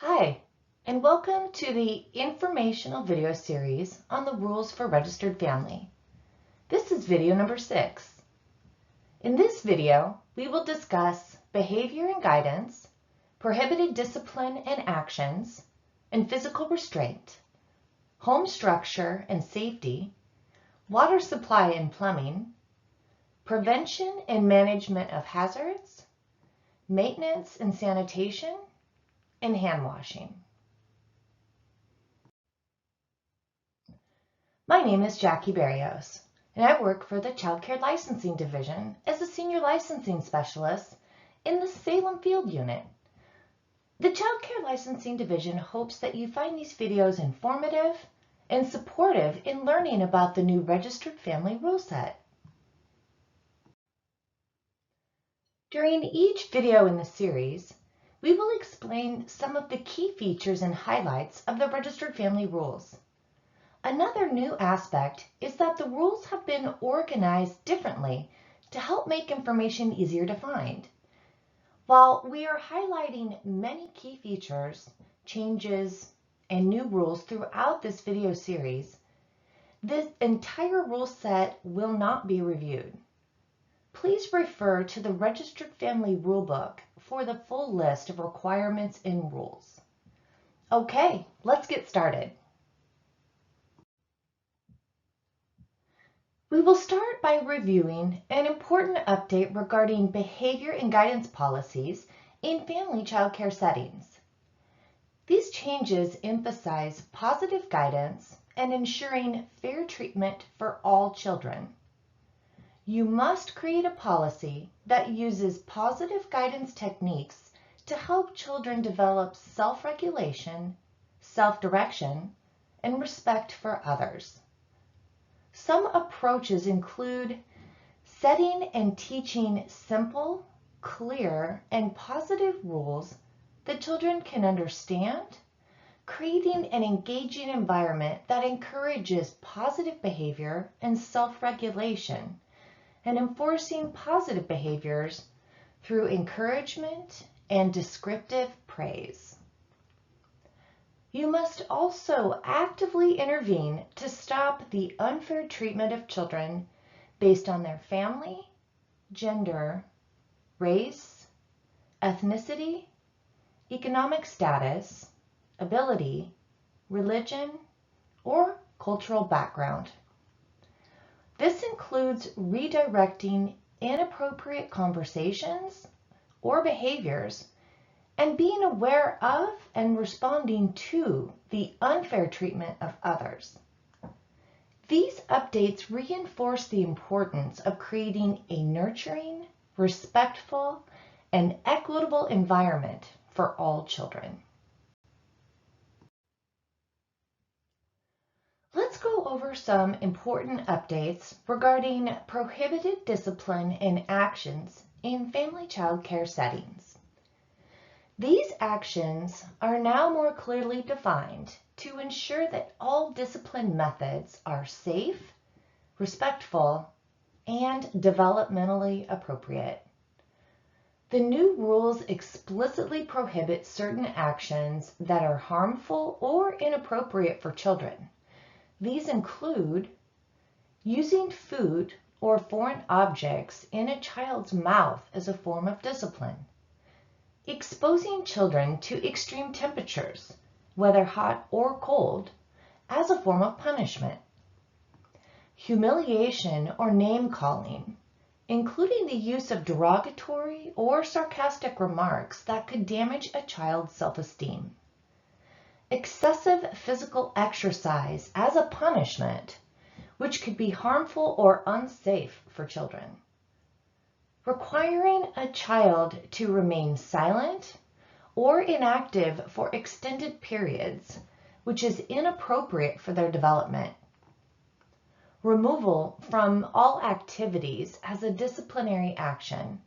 Hi, and welcome to the informational video series on the rules for registered family. This is video number 6. In this video, we will discuss behavior and guidance, prohibited discipline and actions, and physical restraint, home structure and safety, water supply and plumbing, prevention and management of hazards, maintenance and sanitation, and hand washing. My name is Jackie Barrios, and I work for the Child Care Licensing Division as a Senior Licensing Specialist in the Salem Field Unit. The Child Care Licensing Division hopes that you find these videos informative and supportive in learning about the new Registered Family Rule Set. During each video in the series, we will explain some of the key features and highlights of the Registered Family Rules. Another new aspect is that the rules have been organized differently to help make information easier to find. While we are highlighting many key features, changes, and new rules throughout this video series, this entire rule set will not be reviewed. Please refer to the Registered Family Rulebook for the full list of requirements and rules. Okay, let's get started. We will start by reviewing an important update regarding behavior and guidance policies in family child care settings. These changes emphasize positive guidance and ensuring fair treatment for all children. You must create a policy that uses positive guidance techniques to help children develop self-regulation, self-direction, and respect for others. Some approaches include setting and teaching simple, clear, and positive rules that children can understand, creating an engaging environment that encourages positive behavior and self-regulation, and enforcing positive behaviors through encouragement and descriptive praise. You must also actively intervene to stop the unfair treatment of children based on their family, gender, race, ethnicity, economic status, ability, religion, or cultural background. This includes redirecting inappropriate conversations or behaviors and being aware of and responding to the unfair treatment of others. These updates reinforce the importance of creating a nurturing, respectful, and equitable environment for all children. Let's go over some important updates regarding prohibited discipline and actions in family child care settings. These actions are now more clearly defined to ensure that all discipline methods are safe, respectful, and developmentally appropriate. The new rules explicitly prohibit certain actions that are harmful or inappropriate for children. These include using food or foreign objects in a child's mouth as a form of discipline, exposing children to extreme temperatures, whether hot or cold, as a form of punishment, humiliation or name-calling, including the use of derogatory or sarcastic remarks that could damage a child's self-esteem, excessive physical exercise as a punishment, which could be harmful or unsafe for children, requiring a child to remain silent or inactive for extended periods, which is inappropriate for their development, removal from all activities as a disciplinary action,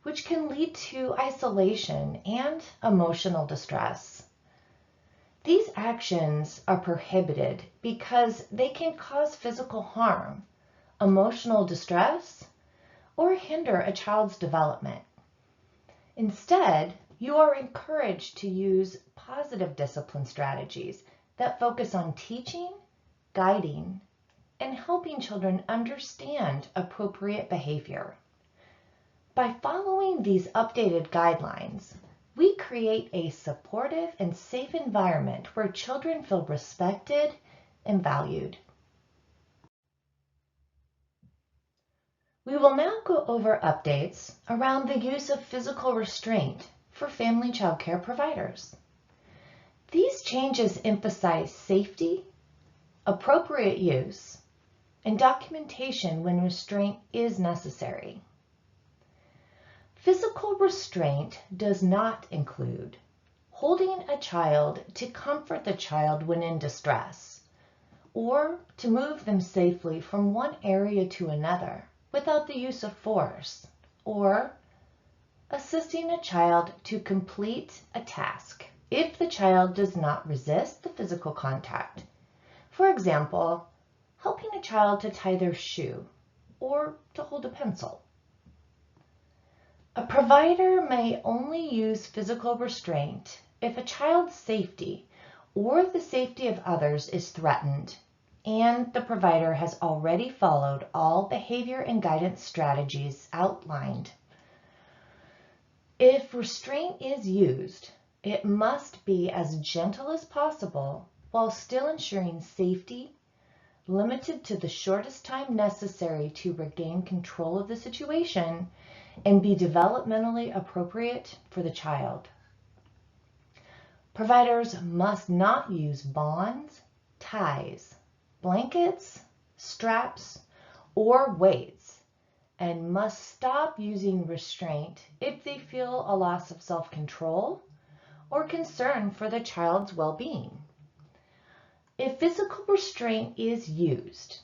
which can lead to isolation and emotional distress. These actions are prohibited because they can cause physical harm, emotional distress, or hinder a child's development. Instead, You are encouraged to use positive discipline strategies that focus on teaching, guiding, and helping children understand appropriate behavior. By following these updated guidelines, we create a supportive and safe environment where children feel respected and valued. We will now go over updates around the use of physical restraint for family child care providers. These changes emphasize safety, appropriate use, and documentation when restraint is necessary. Physical restraint does not include holding a child to comfort the child when in distress, or to move them safely from one area to another without the use of force, or assisting a child to complete a task if the child does not resist the physical contact. For example, helping a child to tie their shoe or to hold a pencil. A provider may only use physical restraint if a child's safety or the safety of others is threatened and the provider has already followed all behavior and guidance strategies outlined. If restraint is used, it must be as gentle as possible while still ensuring safety, limited to the shortest time necessary to regain control of the situation and be developmentally appropriate for the child. Providers must not use bonds, ties, blankets, straps, or weights, and must stop using restraint if they feel a loss of self-control or concern for the child's well-being. If physical restraint is used,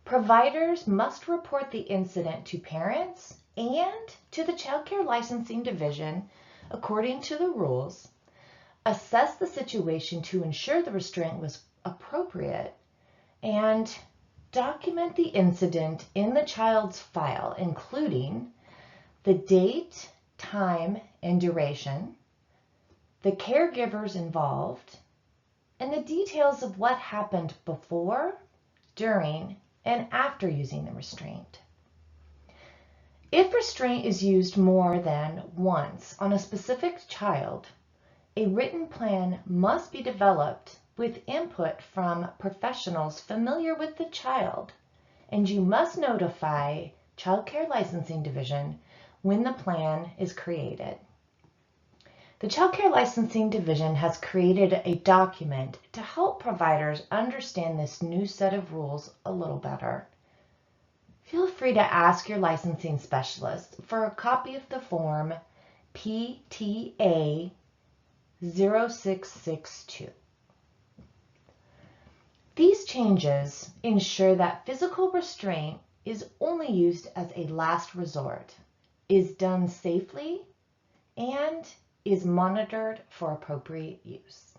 providers must report the incident to parents and to the Child Care Licensing Division according to the rules, assess the situation to ensure the restraint was appropriate, and document the incident in the child's file, including the date, time, and duration, the caregivers involved, and the details of what happened before, during, and after using the restraint. If restraint is used more than once on a specific child, a written plan must be developed with input from professionals familiar with the child, and you must notify Child Care Licensing Division when the plan is created. The Child Care Licensing Division has created a document to help providers understand this new set of rules a little better. Feel free to ask your licensing specialist for a copy of the form PTA 0662. These changes ensure that physical restraint is only used as a last resort, is done safely, and is monitored for appropriate use.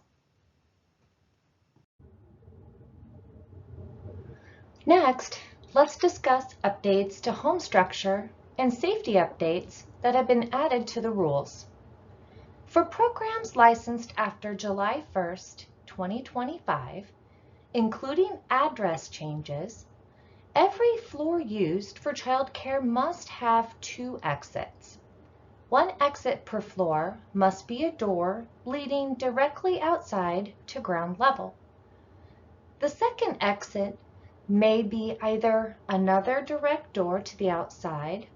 Next, let's discuss updates to home structure and safety updates that have been added to the rules. For programs licensed after July 1st, 2025, including address changes, every floor used for childcare must have 2 exits. One exit per floor must be a door leading directly outside to ground level. The second exit may be either another direct door to the outside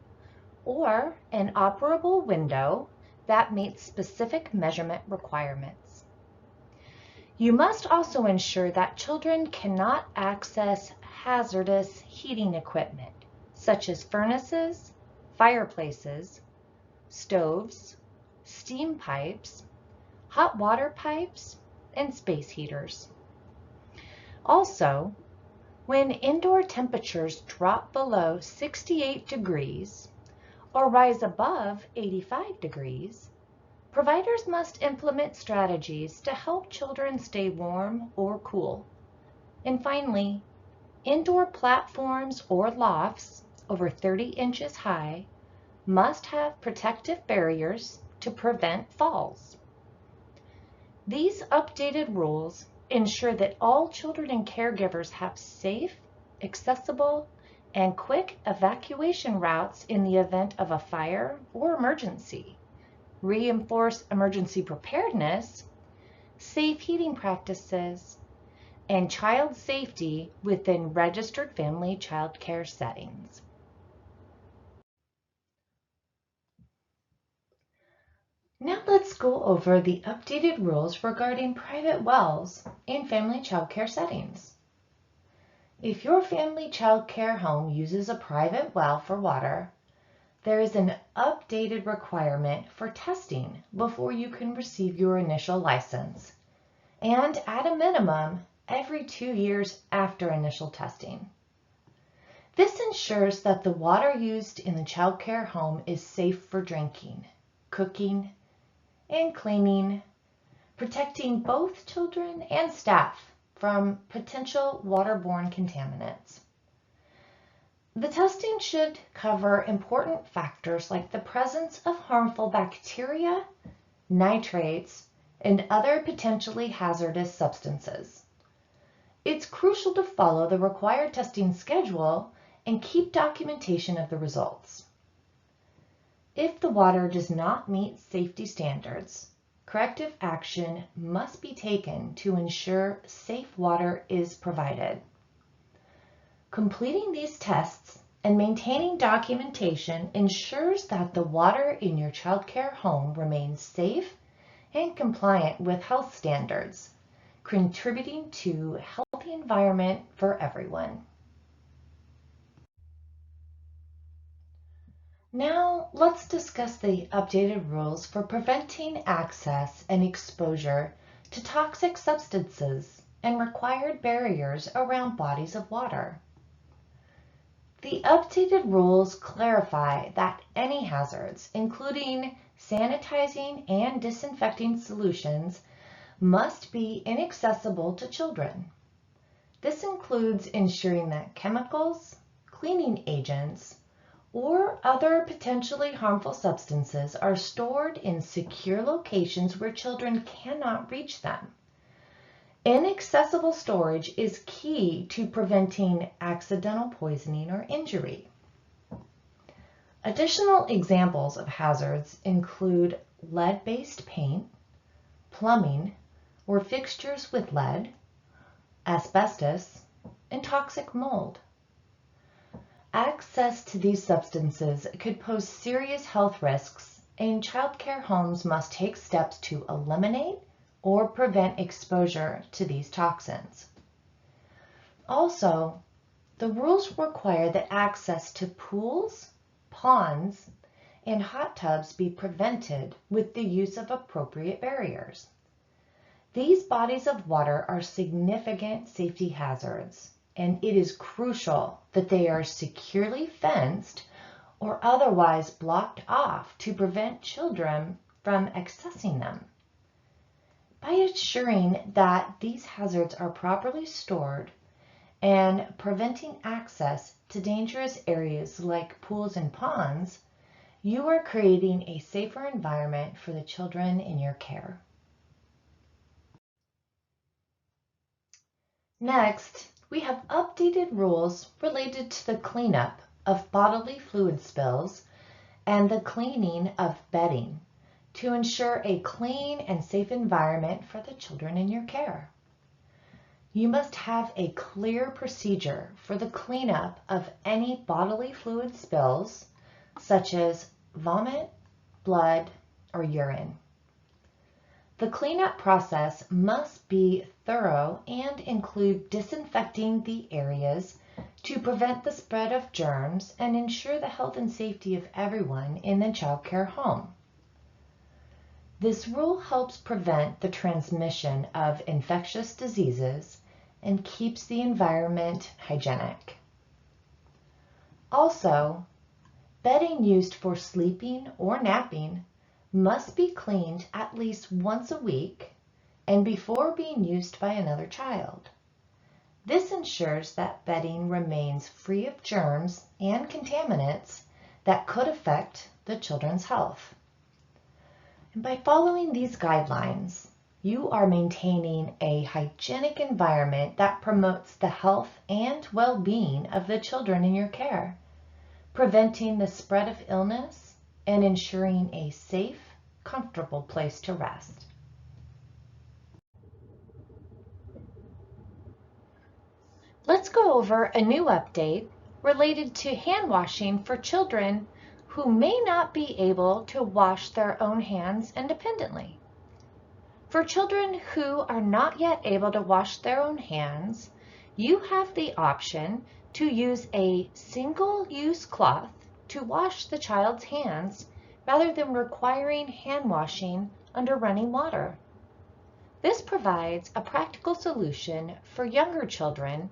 or an operable window that meets specific measurement requirements. You must also ensure that children cannot access hazardous heating equipment, such as furnaces, fireplaces, stoves, steam pipes, hot water pipes, and space heaters. Also, when indoor temperatures drop below 68 degrees or rise above 85 degrees, providers must implement strategies to help children stay warm or cool. And finally, indoor platforms or lofts over 30 inches high must have protective barriers to prevent falls. These updated rules ensure that all children and caregivers have safe, accessible, and quick evacuation routes in the event of a fire or emergency, reinforce emergency preparedness, safe heating practices, and child safety within registered family child care settings. Now let's go over the updated rules regarding private wells in family child care settings. If your family child care home uses a private well for water, there is an updated requirement for testing before you can receive your initial license, and at a minimum, every 2 years after initial testing. This ensures that the water used in the child care home is safe for drinking, cooking, and cleaning, protecting both children and staff from potential waterborne contaminants. The testing should cover important factors like the presence of harmful bacteria, nitrates, and other potentially hazardous substances. It's crucial to follow the required testing schedule and keep documentation of the results. If the water does not meet safety standards, corrective action must be taken to ensure safe water is provided. Completing these tests and maintaining documentation ensures that the water in your child care home remains safe and compliant with health standards, contributing to a healthy environment for everyone. Now let's discuss the updated rules for preventing access and exposure to toxic substances and required barriers around bodies of water. The updated rules clarify that any hazards, including sanitizing and disinfecting solutions, must be inaccessible to children. This includes ensuring that chemicals, cleaning agents, or other potentially harmful substances are stored in secure locations where children cannot reach them. Inaccessible storage is key to preventing accidental poisoning or injury. Additional examples of hazards include lead-based paint, plumbing, or fixtures with lead, asbestos, and toxic mold. Access to these substances could pose serious health risks, and child care homes must take steps to eliminate or prevent exposure to these toxins. Also, the rules require that access to pools, ponds, and hot tubs be prevented with the use of appropriate barriers. These bodies of water are significant safety hazards, and it is crucial that they are securely fenced or otherwise blocked off to prevent children from accessing them. By ensuring that these hazards are properly stored and preventing access to dangerous areas like pools and ponds, you are creating a safer environment for the children in your care. Next, we have updated rules related to the cleanup of bodily fluid spills and the cleaning of bedding to ensure a clean and safe environment for the children in your care. You must have a clear procedure for the cleanup of any bodily fluid spills, such as vomit, blood, or urine. The cleanup process must be thorough and include disinfecting the areas to prevent the spread of germs and ensure the health and safety of everyone in the child care home. This rule helps prevent the transmission of infectious diseases and keeps the environment hygienic. Also, bedding used for sleeping or napping must be cleaned at least once a week and before being used by another child. This ensures that bedding remains free of germs and contaminants that could affect the children's health. And by following these guidelines, you are maintaining a hygienic environment that promotes the health and well-being of the children in your care, preventing the spread of illness and ensuring a safe, comfortable place to rest. Let's go over a new update related to hand washing for children who may not be able to wash their own hands independently. For children who are not yet able to wash their own hands, you have the option to use a single-use cloth to wash the child's hands rather than requiring hand washing under running water. This provides a practical solution for younger children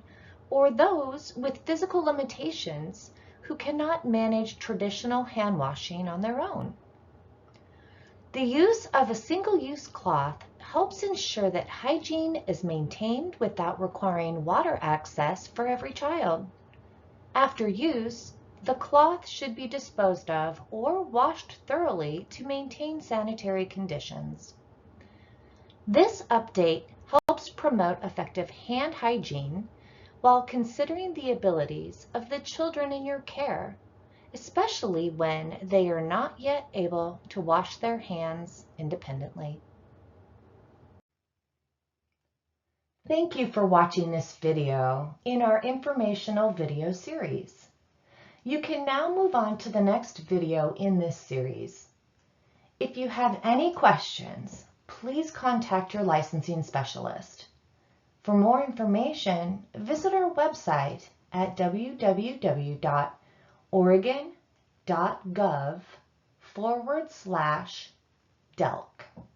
or those with physical limitations who cannot manage traditional hand washing on their own. The use of a single-use cloth helps ensure that hygiene is maintained without requiring water access for every child. After use, the cloth should be disposed of or washed thoroughly to maintain sanitary conditions. This update helps promote effective hand hygiene while considering the abilities of the children in your care, especially when they are not yet able to wash their hands independently. Thank you for watching this video in our informational video series. You can now move on to the next video in this series. If you have any questions, please contact your licensing specialist. For more information, visit our website at www.oregon.gov/DELC.